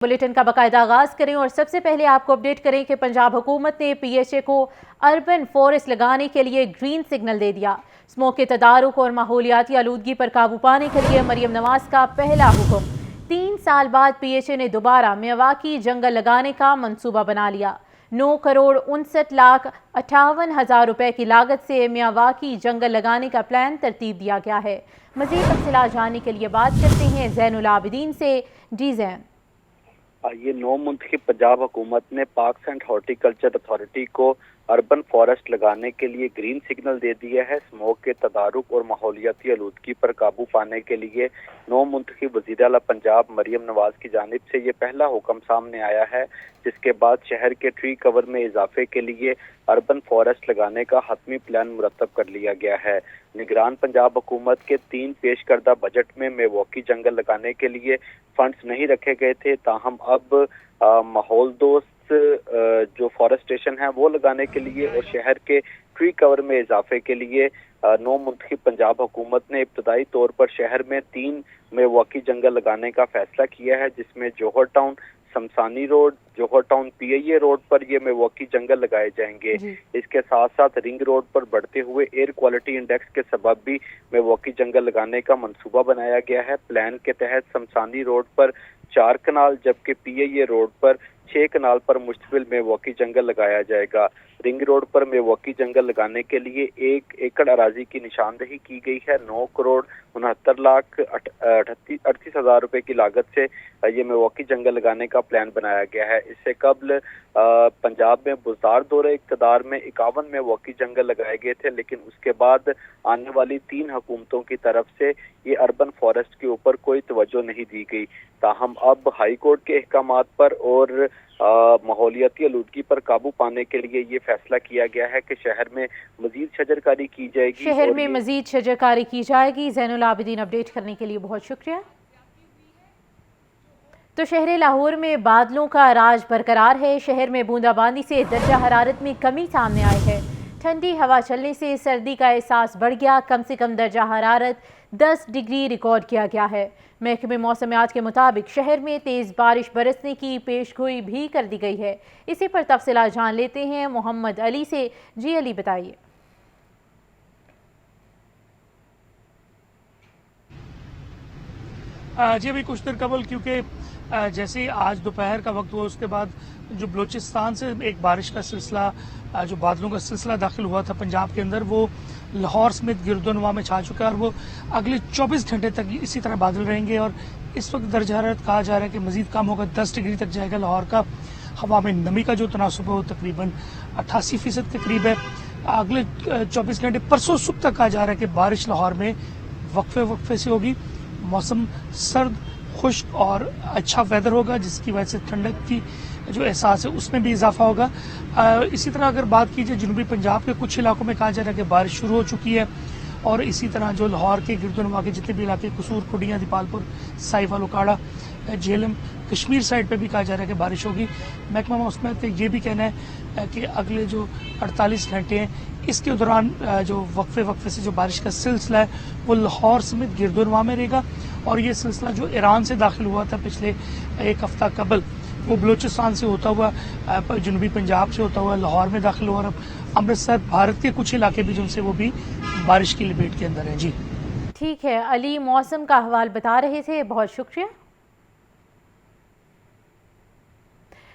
Bulletin का बाकायदा आगाज करें और सबसे पहले आपको अपडेट करें कि पंजाब हुकूमत ने पीएचए को अर्बन फॉरेस्ट लगाने के लिए ग्रीन सिग्नल दे दिया। स्मोक के तदारुक और माहौलियाती आलूदगी पर काबू पाने के लिए मरियम नवाज का पहला हुक्म। 3 साल बाद पीएचए ने दोबारा मियावाकी जंगल लगाने का मंसूबा बना लिया। 9,59,58,000 रुपए की लागत से मियावाकी जंगल लगाने का प्लान तरतीब दिया गया है। मजीद तफसीलात जानने के लिए बात करते हैं ज़ैनुल आबिदीन से। जी ज़ैन, ये 9 मुंतखब पंजाब हुकूमत ने पार्क्स एंड हॉर्टिकल्चर अथॉरिटी को अर्बन फॉरेस्ट लगाने के लिए ग्रीन सिग्नल दे दिया है। स्मोक के तदारुक और माहौलियाती आलूदगी पर काबू पाने के लिए 9 मुंतखब वज़ीर आला पंजाब मरियम नवाज की जानिब से ये पहला हुक्म सामने आया है, जिसके बाद शहर के ट्री कवर में इजाफे के लिए अर्बन फॉरेस्ट लगाने का हतमी प्लान मुरतब कर लिया गया है। निगरान पंजाब हुकूमत के 3 पेश करदा बजट में मियावाकी जंगल लगाने के लिए फंड्स नहीं रखे गए थे, ताहम अब माहौल दोस्त जो फॉरेस्टेशन है वो लगाने के लिए और शहर के ट्री कवर में इजाफे के लिए 9 मुंतखब पंजाब हुकूमत ने इब्तदाई तौर पर शहर में 3 मियावाकी जंगल लगाने का फैसला किया है, जिसमें जौहर टाउन शमशानी रोड, जौहर टाउन पीआईए रोड पर ये मियावाकी जंगल लगाए जाएंगे। इसके साथ साथ रिंग रोड पर बढ़ते हुए एयर क्वालिटी इंडेक्स के सबब भी मियावाकी जंगल लगाने का मंसूबा बनाया गया है। प्लान के तहत शमशानी रोड पर 4 कनाल जबकि पीआईए रोड पर 6 कनाल पर मुश्तमिल मियावाकी जंगल लगाया जाएगा। रिंग रोड पर मियावाकी जंगल लगाने के लिए 1 एकड़ अराजी की निशानदेही की गई है। 9,69,38,000 रुपए की लागत से ये मियावाकी जंगल लगाने का प्लान बनाया गया है। इससे कबल पंजाब में बुज़दार दौरे इक़्तिदार में 51 मियावाकी जंगल लगाए गए थे, लेकिन उसके बाद आने वाली 3 हुकूमतों की तरफ से ये अर्बन फॉरेस्ट के ऊपर कोई तवज्जो नहीं दी गई। ताहम अब हाई कोर्ट के अहकामात पर और माहौलियाती आलूदगी पर काबू पाने के लिए ये फैसला किया गया है कि शहर में मजीद शजरकारी की जाएगी। शहर में मजीद शजरकारी की जाएगी। ज़ैनुल आबिदीन अपडेट करने के लिए बहुत शुक्रिया। तो शहर लाहौर में बादलों का राज बरकरार है। शहर में बूंदाबांदी से दर्जा हरारत में कमी सामने आई है। ठंडी हवा चलने से सर्दी का एहसास बढ़ गया। कम से कम दर्जा हरारत 10 डिग्री रिकॉर्ड किया गया है। महकमे मौसमियात के मुताबिक शहर में तेज़ बारिश बरसने की पेशगोई भी कर दी गई है। इसी पर तफसीलात जान लेते हैं मोहम्मद अली से। जी अली, बताइए। जी अभी कुछ देर कबल, क्योंकि जैसे आज दोपहर का वक्त हुआ उसके बाद जो बलूचिस्तान से एक बारिश का सिलसिला, जो बादलों का सिलसिला दाखिल हुआ था पंजाब के अंदर, वो लाहौर समेत गिरदोनवा में छा चुका है और वो अगले 24 घंटे तक इसी तरह बादल रहेंगे। और इस वक्त दर्जा हरारत कहा जा रहा है कि मजीद कम होगा, 10 डिग्री तक जाएगा लाहौर का। हवा में नमी का जो तनासुब है वो तकरीबन 88% के करीब है। अगले 24 घंटे परसों सुबह तक कहा जा रहा है कि बारिश लाहौर में वक्फे से होगी। मौसम सर्द, खुश्क और अच्छा वेदर होगा, जिसकी वजह से ठंडक की जो एहसास है उसमें भी इजाफा होगा। इसी तरह अगर बात कीजिए जनूबी पंजाब के कुछ इलाकों में कहा जा रहा है कि बारिश शुरू हो चुकी है और इसी तरह जो लाहौर के गिरदोनवा के जितने भी इलाके, कसूर, कुडियाँ, दीपालपुर, साहिवाल, उकाड़ा, झेलम, कश्मीर साइड पे भी कहा जा रहा है कि बारिश होगी। महकमा मौसमियात का ये भी कहना है कि अगले जो 48 घंटे हैं इसके दौरान जो वक्फे से जो बारिश का सिलसिला है वो लाहौर समेत गिरदोनवा में रहेगा। और ये सिलसिला जो ईरान से दाखिल हुआ था पिछले एक हफ्ता कबल, वो बलूचिस्तान से होता हुआ जनूबी पंजाब से होता हुआ लाहौर में दाखिल हुआ और अब अमृतसर, भारत के कुछ इलाके भी जिनसे वो भी बारिश की लपेट के अंदर है। जी ठीक है अली, मौसम का हवाल बता रहे थे, बहुत शुक्रिया।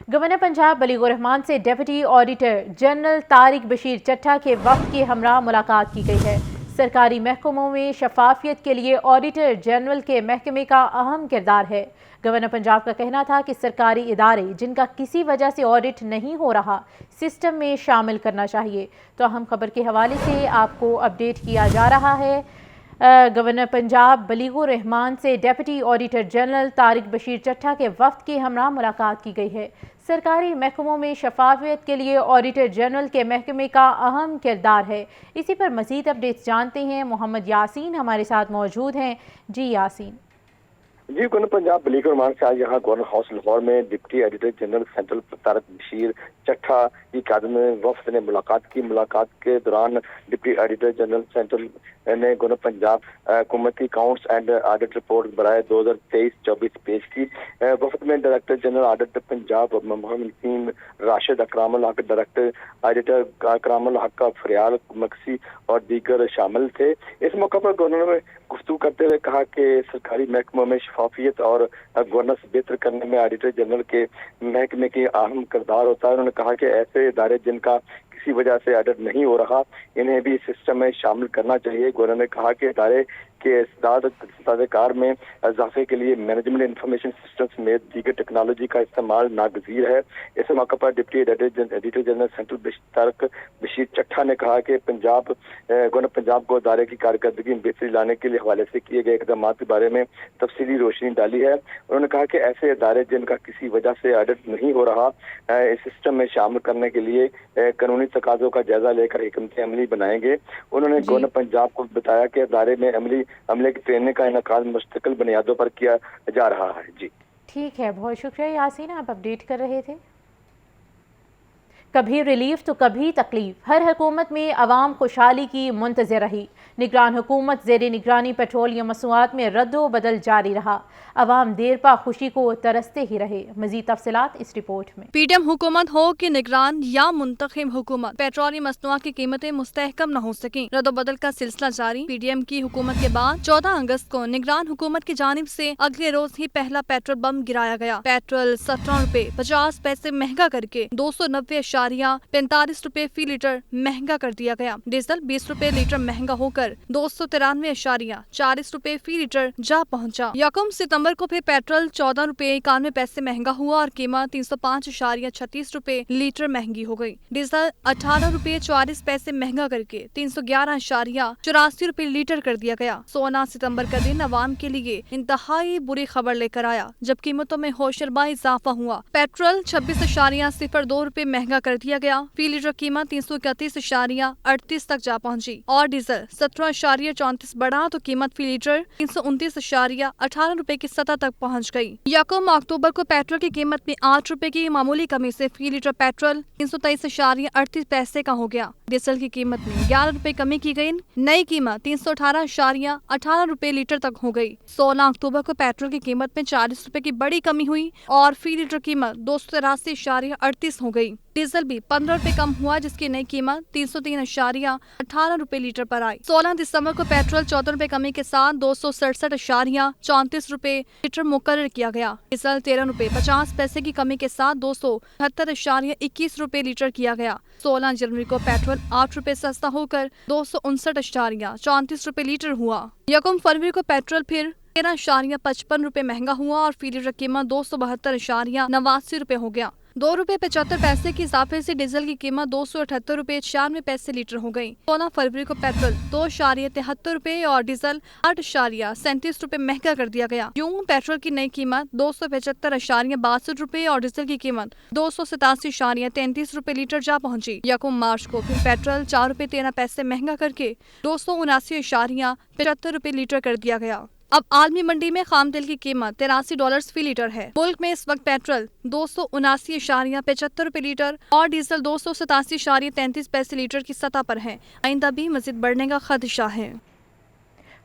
गवर्नर पंजाब बलीगुर रहमान से deputy auditor general Tariq Bashir चट्टा के वक्त के हमरा मुलाकात की गई है। सरकारी महकमों में शफाफियत के लिए ऑडिटर जनरल के महकमे का अहम किरदार है। गवर्नर पंजाब का कहना था कि सरकारी इदारे जिनका किसी वजह से ऑडिट नहीं हो रहा, सिस्टम में शामिल करना चाहिए। तो अहम खबर के हवाले से आपको अपडेट किया जा रहा है। गवर्नर पंजाब बलीगुर रहमान से deputy auditor general Tariq Bashir चट्टा के वक्त की हमरा मुलाकात की गई है। सरकारी महकमों में शफाफियत के लिए ऑडिटर जनरल के महकमे का अहम किरदार है। इसी पर मज़ीद अपडेट्स जानते हैं। मोहम्मद यासीन हमारे साथ मौजूद हैं। जी यासीन। जी, गवर्नर पंजाब बलीक रहमान से आज यहाँ गवर्नर हाउस लाहौर में deputy editor general central Tariq Bashir Chattha की क़यादत में वफ्द ने मुलाकात की। मुलाकात के दौरान डिप्टी एडिटर जनरल सेंट्रल ने गवर्नर पंजाब हुकूमत की अकाउंट्स एंड ऑडिट रिपोर्ट बराए 2023-24 पेश की। वफ्द में director general audit Punjab Mohammad Naseem Rashid, Akramul Haq director editor अकरामुल हक का फरियाल मक्सी और दीगर शामिल थे। इस मौके पर गवर्नर ने गुफ्तगू करते हुए कहा कि सरकारी महकमों में शफाफियत और गवर्नेंस बेहतर करने में ऑडिटर जनरल के महकमे की अहम किरदार होता है। उन्होंने कहा कि ऐसे इदारे जिनका किसी वजह से ऑडिट नहीं हो रहा, इन्हें भी सिस्टम में शामिल करना चाहिए। गवर्नर ने कहा कि इदारे के इस्तेदाद में इजाफे के लिए मैनेजमेंट इंफॉर्मेशन सिस्टम समेत दीगर टेक्नोलॉजी का इस्तेमाल नागजीर है। इस मौके पर deputy editor general central Tariq Bashir Chattha ने कहा कि गवर्नर पंजाब को इदारे की कारकर्दगी में बेहतरी लाने के लिए हवाले से किए गए इकदाम के बारे में तफसीली रोशनी डाली है। उन्होंने कहा कि ऐसे इदारे जिनका किसी वजह से ऑडिट नहीं हो रहा, इस सिस्टम में शामिल करने के लिए कानूनी तकाजों का जायजा लेकर हिकमत अमली बनाएंगे। उन्होंने गवर्नर पंजाब को बताया कि इदारे में अमले की ट्रेनिंग का इनकाद मुस्तकिल बुनियादों पर किया जा रहा है। जी ठीक है, बहुत शुक्रिया यासीन, आप अपडेट कर रहे थे। कभी रिलीफ तो कभी तकलीफ, हर हुकूमत में अवाम खुशहाली की मुंतज़िर रही। निगरान हुकूमत ज़ेर निगरानी पेट्रोलियम मसनूआत में रद्दो बदल जारी रहा। अवाम देर पा खुशी को तरसते ही रहे। मज़ीद तफसीलात इस रिपोर्ट में। पीडीएम हुकूमत हो कि निगरान या मुंतखब हुकूमत, पेट्रोलियम मसनूआत की कीमतें मुस्तहकम न हो सकी। रद्दो बदल का सिलसिला जारी। पीडीएम की हुकूमत के बाद 14 अगस्त को निगरान हुकूमत की जानिब से अगले रोज ही पहला पेट्रोल बम गिराया गया। पेट्रोल 17 रुपए 50 पैसे महंगा करके 290.45 रुपए फी लीटर महंगा कर दिया गया। डीजल 20 रुपए लीटर महंगा होकर 293.40 रुपए फी लीटर जा पहुंचा। यकम सितंबर को फिर पेट्रोल 14 रुपए 91 पैसे महंगा हुआ और कीमत 305.36 रुपए लीटर महंगी हो गई। डीजल 18 रुपए 44 पैसे महंगा करके 311.84 रुपए लीटर कर दिया गया। 16 सितंबर का दिन अवाम के लिए इंतहाई बुरी खबर लेकर आया, जब कीमतों में होशरबा इजाफा हुआ। पेट्रोल 26.02 रुपए महंगा कर दिया गया। फी लीटर कीमत 331.38 तक जा पहुंची और डीजल 17.34 बढ़ा तो कीमत फी लीटर 329.18 रुपए की सतह तक पहुंच गई। यकम अक्टूबर को पेट्रोल की कीमत में 8 रुपए की मामूली कमी से फी लीटर पेट्रोल 323.38 पैसे का हो गया। डीजल की कीमत में 11 रुपए कमी की गई। नई कीमत 318.18 रुपए लीटर तक हो गई। 16 अक्टूबर को पेट्रोल की कीमत में 40 रुपए की बड़ी कमी हुई और फी लीटर कीमत 283.38 हो गई। डीजल भी 15 रुपए कम हुआ, जिसकी नई कीमत 303.18 रुपए लीटर पर आई। 16 दिसंबर को पेट्रोल 14 रुपए कमी के साथ 267.34 रुपए लीटर मुकर्रर किया गया। डीजल 13 रुपए 50 पैसे की कमी के साथ 278.21 रुपए लीटर किया गया। 16 जनवरी को पेट्रोल 8 रुपए सस्ता होकर 259.34 रुपए लीटर हुआ। यकम फरवरी को पेट्रोल फिर 13.55 रुपए महंगा हुआ और फी लीटर कीमत 272.89 रुपए हो गया। 2 रुपए 75 पैसे के इजाफे से डीजल की कीमत 278 रुपए 96 पैसे लीटर हो गई। 16 फरवरी को पेट्रोल 2.73 रुपए और डीजल 8.37 रुपए महंगा कर दिया गया। यूं पेट्रोल की नई कीमत 275.62 रुपए और डीजल की कीमत 287.33 रुपए लीटर जा पहुंची। यकम मार्च को फिर पेट्रोल 4 रुपए 13 पैसे महंगा करके 279.75 रुपए लीटर कर दिया गया। अब आलमी मंडी में खाम तेल की कीमत $83 फी लीटर है। मुल्क में इस वक्त पेट्रोल 279.75 रुपए लीटर और डीजल 287.33 पैसे लीटर की सतह पर है। आइंदा भी मजीद बढ़ने का खदशा है।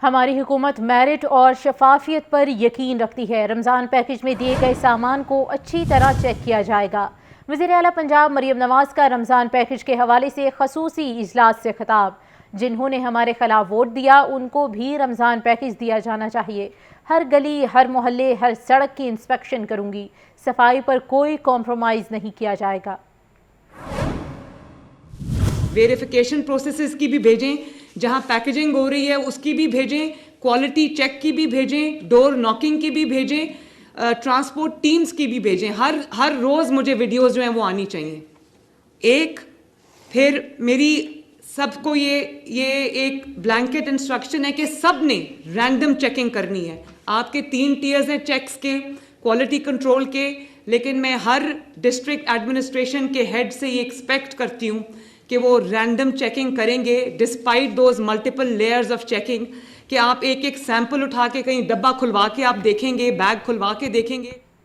हमारी हुकूमत मेरिट और शफाफियत पर यकीन रखती है। रमज़ान पैकेज में दिए गए सामान को अच्छी तरह चेक किया जाएगा। वज़ीर आला पंजाब मरियम नवाज का रमज़ान पैकेज के हवाले से खसूसी इजलास से खिताब। जिन्होंने हमारे खिलाफ वोट दिया उनको भी रमज़ान पैकेज दिया जाना चाहिए। हर गली, हर मोहल्ले, हर सड़क की इंस्पेक्शन करूंगी। सफाई पर कोई कॉम्प्रोमाइज़ नहीं किया जाएगा। वेरिफिकेशन प्रोसेसेस की भी भेजें, जहां पैकेजिंग हो रही है उसकी भी भेजें, क्वालिटी चेक की भी भेजें, डोर नॉकिंग की भी भेजें, ट्रांसपोर्ट टीम्स की भी भेजें। हर रोज़ मुझे वीडियोज़ जो हैं वो आनी चाहिए। फिर मेरी सबको ये एक ब्लैंकेट इंस्ट्रक्शन है कि सब ने रैंडम चेकिंग करनी है। आपके 3 टीयर्स हैं चेक्स के, क्वालिटी कंट्रोल के, लेकिन मैं हर डिस्ट्रिक्ट एडमिनिस्ट्रेशन के हेड से ये एक्सपेक्ट करती हूँ कि वो रैंडम चेकिंग करेंगे despite those multiple layers of checking, कि आप एक एक सैंपल उठा के कहीं डब्बा खुलवा के आप देखेंगे, बैग खुलवा के देखेंगे।